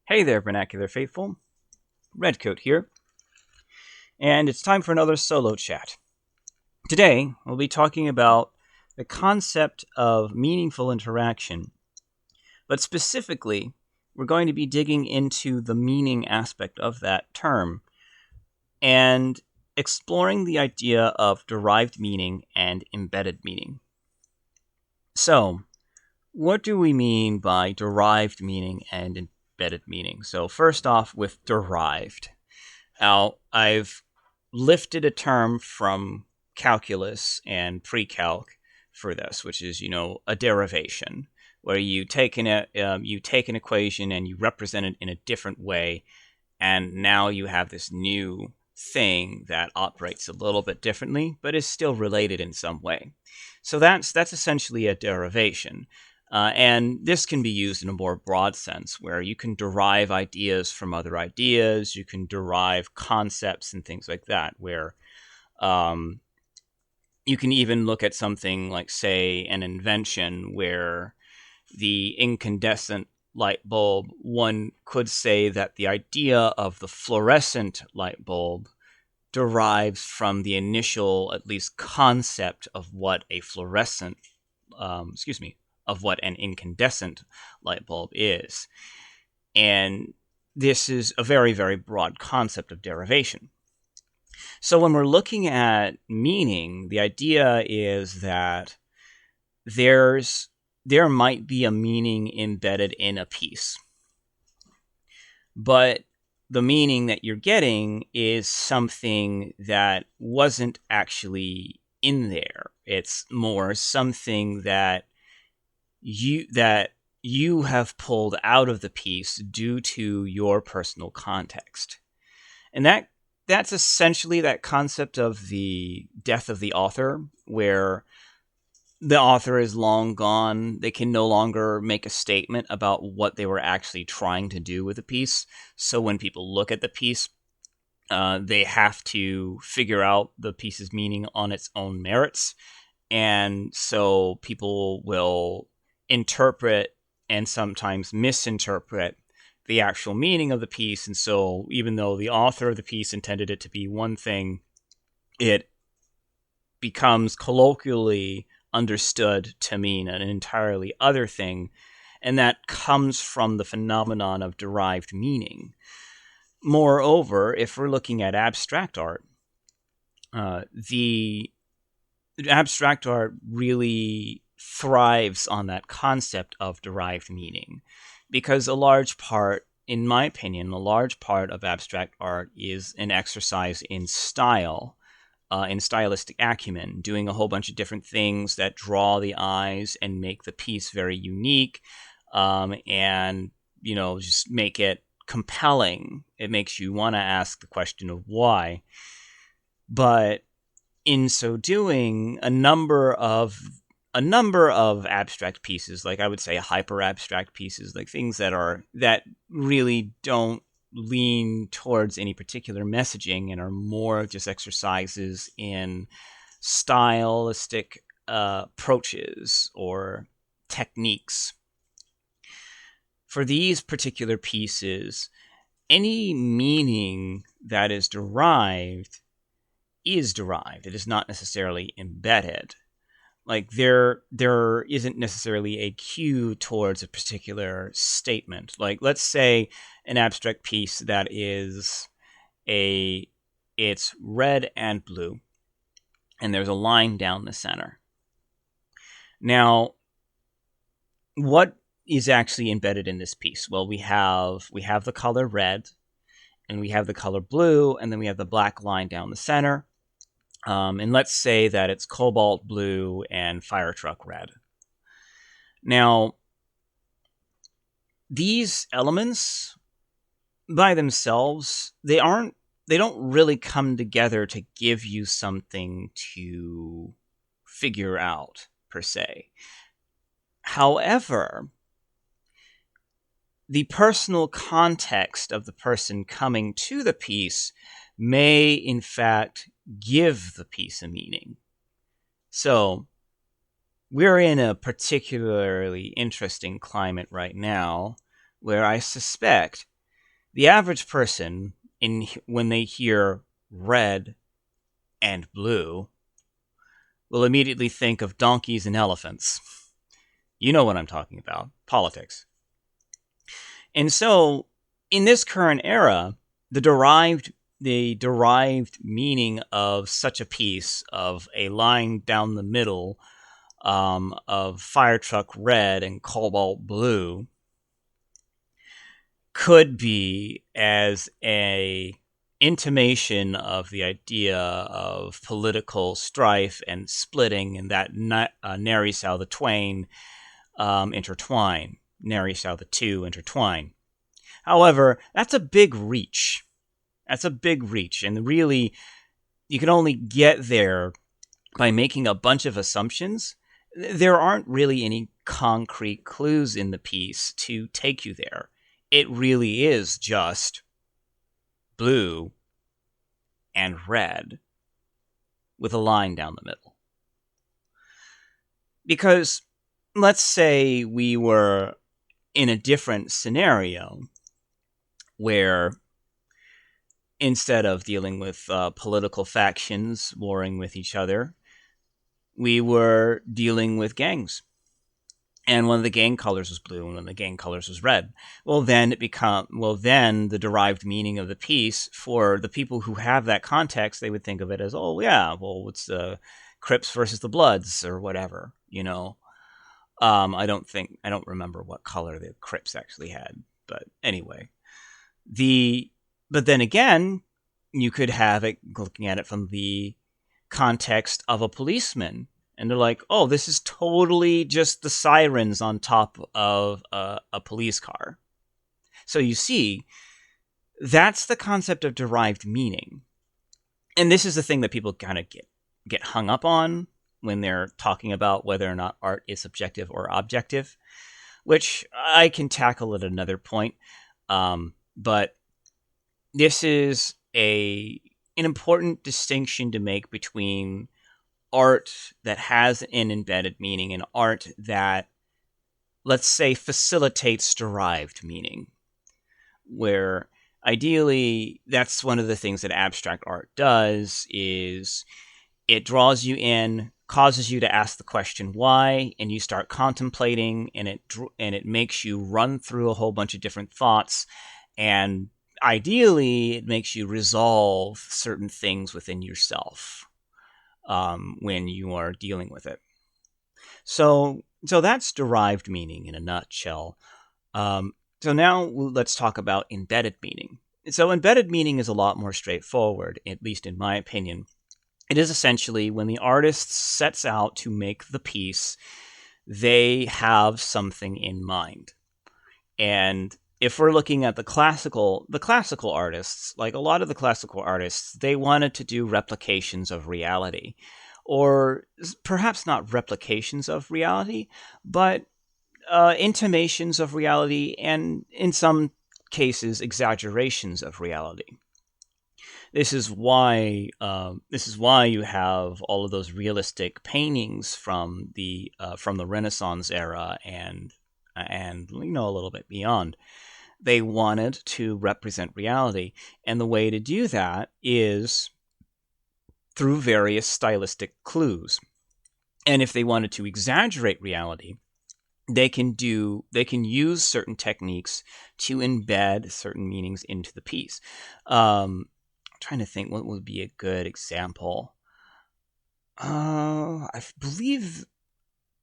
Hey there, Vernacular Faithful. Redcoat here, and it's time for another solo chat. Today, we'll be talking about the concept of meaningful interaction, but specifically, we're going to be digging into the meaning aspect of that term and exploring the idea of derived meaning and embedded meaning. So, what do we mean by derived meaning and embedded meaning? So, first off, with derived. Now, I've lifted a term from calculus and pre-calc for this, which is, a derivation, where you take an equation and you represent it in a different way, and now you have this new thing that operates a little bit differently, but is still related in some way. So that's essentially a derivation. And this can be used in a more broad sense, where you can derive ideas from other ideas, you can derive concepts and things like that, where you can even look at something like, say, an invention where the incandescent light bulb, one could say that the idea of the fluorescent light bulb derives from the initial, at least, concept of what a fluorescent, of what an incandescent light bulb is. And this is a very, very broad concept of derivation. So when we're looking at meaning, the idea is that there might be a meaning embedded in a piece, but the meaning that you're getting is something that wasn't actually in there. It's more something that you have pulled out of the piece due to your personal context. And that's essentially that concept of the death of the author, where the author is long gone. They can no longer make a statement about what they were actually trying to do with the piece. So when people look at the piece, they have to figure out the piece's meaning on its own merits. And so people will interpret and sometimes misinterpret the actual meaning of the piece. And so even though the author of the piece intended it to be one thing, it becomes colloquially understood to mean an entirely other thing. And that comes from the phenomenon of derived meaning. Moreover, if we're looking at abstract art, the abstract art really thrives on that concept of derived meaning, because a large part, in my opinion, a large part of abstract art is an exercise in style, in stylistic acumen, doing a whole bunch of different things that draw the eyes and make the piece very unique, and just make it compelling. It makes you want to ask the question of why. But in so doing, a number of abstract pieces, like I would say hyper abstract pieces, like things that really don't lean towards any particular messaging and are more just exercises in stylistic approaches or techniques. For these particular pieces, any meaning that is derived is derived. It is not necessarily embedded. Like there isn't necessarily a cue towards a particular statement. Like, let's say an abstract piece that is it's red and blue, and there's a line down the center. Now, what is actually embedded in this piece? Well, we have the color red, and we have the color blue, and then we have the black line down the center. And let's say that it's cobalt blue and fire truck red. Now, these elements by themselves, they don't really come together to give you something to figure out, per se. However, the personal context of the person coming to the piece may, in fact, give the piece a meaning. So, we're in a particularly interesting climate right now where I suspect The average person, when they hear red and blue, will immediately think of donkeys and elephants. You know what I'm talking about, politics. And so, in this current era, the derived meaning of such a piece, of a line down the middle, of fire truck red and cobalt blue, could be as a intimation of the idea of political strife and splitting, and that nary shall the twain intertwine, nary shall the two intertwine. However, that's a big reach. And really, you can only get there by making a bunch of assumptions. There aren't really any concrete clues in the piece to take you there. It really is just blue and red with a line down the middle. Because let's say we were in a different scenario where instead of dealing with political factions warring with each other, we were dealing with gangs. And one of the gang colors was blue, and one of the gang colors was red. Then the derived meaning of the piece, for the people who have that context, they would think of it as, oh yeah, well, it's the Crips versus the Bloods or whatever, I don't remember what color the Crips actually had, but anyway, but then again, you could have it looking at it from the context of a policeman. And they're like, oh, this is totally just the sirens on top of a police car. So you see, that's the concept of derived meaning. And this is the thing that people kind of get hung up on when they're talking about whether or not art is subjective or objective, which I can tackle at another point. But this is an important distinction to make between art that has an embedded meaning and art that, let's say, facilitates derived meaning, where ideally that's one of the things that abstract art does, is it draws you in, causes you to ask the question why, and you start contemplating, and it makes you run through a whole bunch of different thoughts, and ideally it makes you resolve certain things within yourself when you are dealing with it. So that's derived meaning in a nutshell. So now let's talk about embedded meaning. So embedded meaning is a lot more straightforward, at least in my opinion. It is essentially when the artist sets out to make the piece, they have something in mind. And if we're looking at the classical artists, like a lot of the classical artists, they wanted to do replications of reality, or perhaps not replications of reality, but intimations of reality, and in some cases, exaggerations of reality. This is why you have all of those realistic paintings from the Renaissance era and a little bit beyond. They wanted to represent reality, and the way to do that is through various stylistic clues. And if they wanted to exaggerate reality, they can use certain techniques to embed certain meanings into the piece. I'm trying to think what would be a good example. I believe.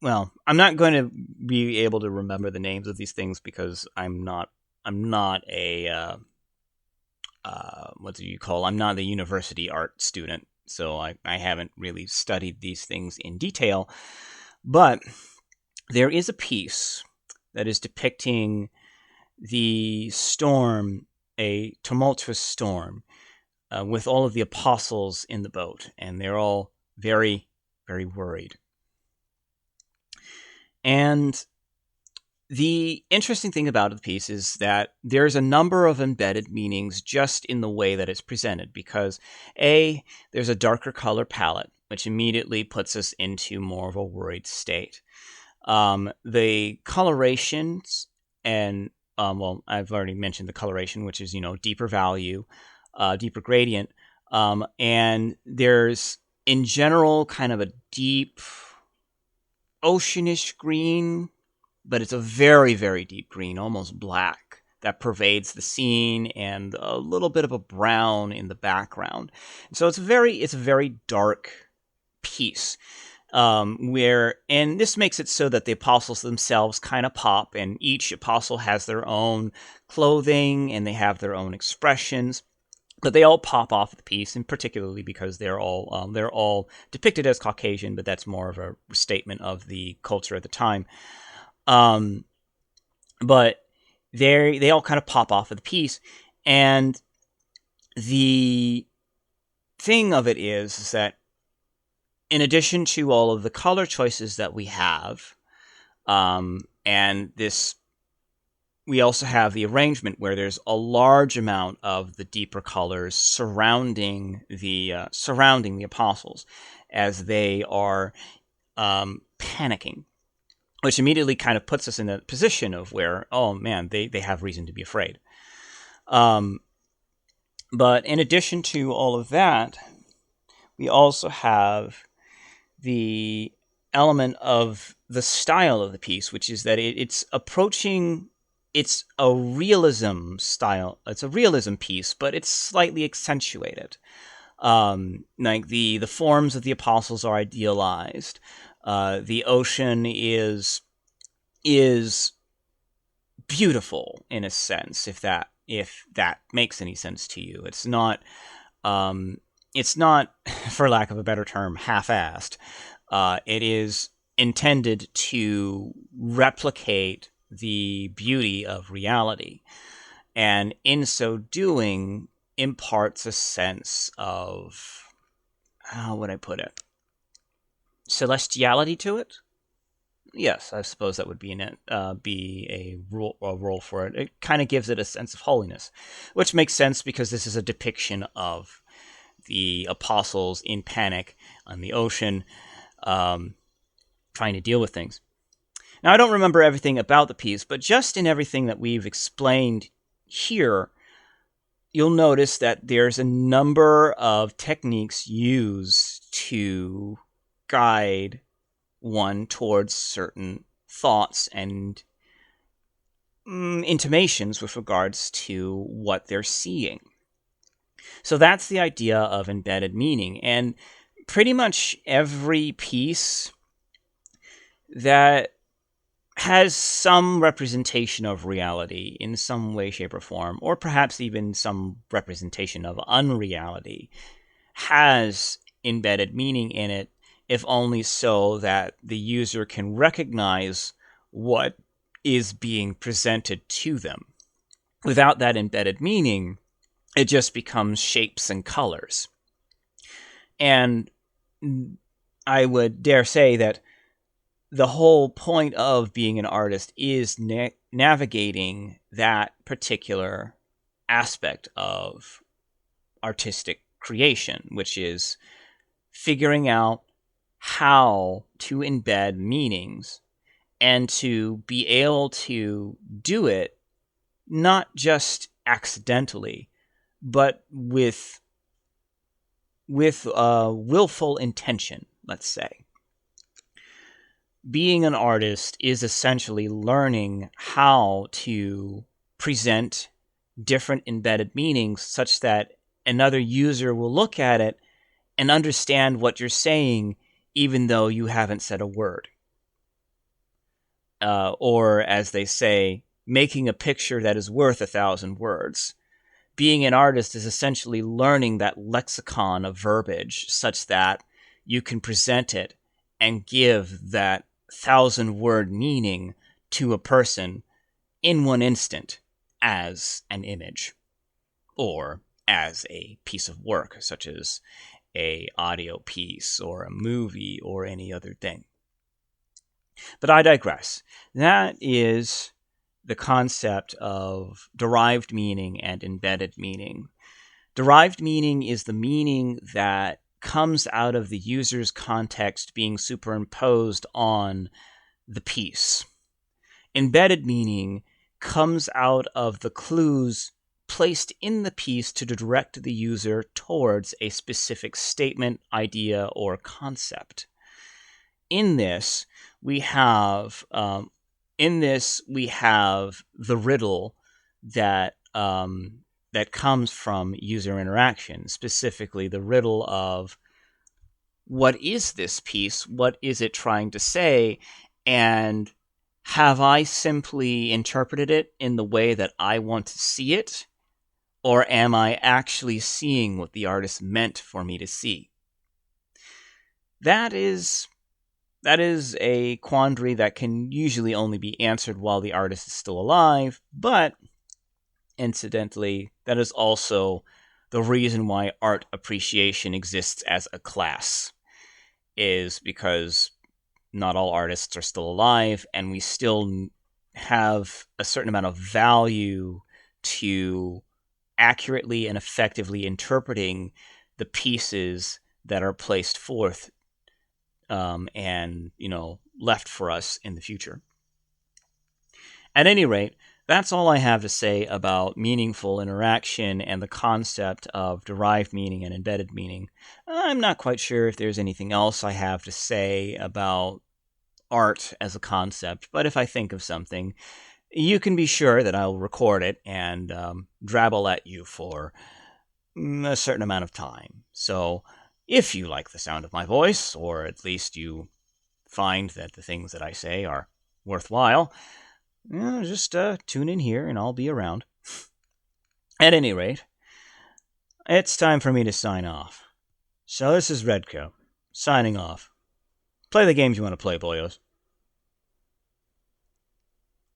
Well, I'm not going to be able to remember the names of these things because I'm not a what do you call? I'm not a university art student, so I haven't really studied these things in detail. But there is a piece that is depicting the storm, a tumultuous storm, with all of the apostles in the boat, and they're all very, very worried. And the interesting thing about the piece is that there's a number of embedded meanings just in the way that it's presented, because there's a darker color palette, which immediately puts us into more of a worried state. The colorations and well, I've already mentioned the coloration, which is, deeper value, deeper gradient. And there's, in general, kind of a deep oceanish green, but it's a very, very deep green, almost black, that pervades the scene, and a little bit of a brown in the background. So it's a very dark piece. And this makes it so that the apostles themselves kind of pop, and each apostle has their own clothing and they have their own expressions, but they all pop off the piece, and particularly because they're all depicted as Caucasian, but that's more of a statement of the culture at the time. But they all kind of pop off of the piece, and the thing of it is that in addition to all of the color choices that we have, and this, we also have the arrangement where there's a large amount of the deeper colors surrounding the apostles as they are panicking, which immediately kind of puts us in a position of where, oh man, they have reason to be afraid. But in addition to all of that, we also have the element of the style of the piece, which is that it's a realism style. It's a realism piece, but it's slightly accentuated. Like the forms of the apostles are idealized. The ocean is beautiful in a sense, if that makes any sense to you. It's not, for lack of a better term, half-assed. It is intended to replicate the beauty of reality, and in so doing imparts a sense of, how would I put it, celestiality to it. Yes, I suppose that would be a role for it. It kind of gives it a sense of holiness, which makes sense because this is a depiction of the apostles in panic on the ocean, trying to deal with things. Now, I don't remember everything about the piece, but just in everything that we've explained here, you'll notice that there's a number of techniques used to guide one towards certain thoughts and intimations with regards to what they're seeing. So that's the idea of embedded meaning. And pretty much every piece that has some representation of reality in some way, shape, or form, or perhaps even some representation of unreality, has embedded meaning in it, if only so that the user can recognize what is being presented to them. Without that embedded meaning, it just becomes shapes and colors. And I would dare say that the whole point of being an artist is navigating that particular aspect of artistic creation, which is figuring out how to embed meanings and to be able to do it not just accidentally, but with willful intention, let's say. Being an artist is essentially learning how to present different embedded meanings such that another user will look at it and understand what you're saying, even though you haven't said a word. Or, as they say, making a picture that is worth 1,000 words. Being an artist is essentially learning that lexicon of verbiage such that you can present it and give that 1,000-word meaning to a person in one instant as an image or as a piece of work, such as a audio piece or a movie or any other thing. But I digress. That is the concept of derived meaning and embedded meaning. Derived meaning is the meaning that comes out of the user's context being superimposed on the piece. Embedded meaning comes out of the clues placed in the piece to direct the user towards a specific statement, idea, or concept. In this, we have the riddle that that comes from user interaction, specifically the riddle of what is this piece? What is it trying to say? And have I simply interpreted it in the way that I want to see it? Or am I actually seeing what the artist meant for me to see? That is a quandary that can usually only be answered while the artist is still alive, but incidentally, that is also the reason why art appreciation exists as a class, is because not all artists are still alive, and we still have a certain amount of value to accurately and effectively interpreting the pieces that are placed forth and left for us in the future. At any rate, that's all I have to say about meaningful interaction and the concept of derived meaning and embedded meaning. I'm not quite sure if there's anything else I have to say about art as a concept, but if I think of something, you can be sure that I'll record it and drabble at you for a certain amount of time. So if you like the sound of my voice, or at least you find that the things that I say are worthwhile, just tune in here and I'll be around. At any rate, it's time for me to sign off. So this is Redco, signing off. Play the games you want to play, boyos.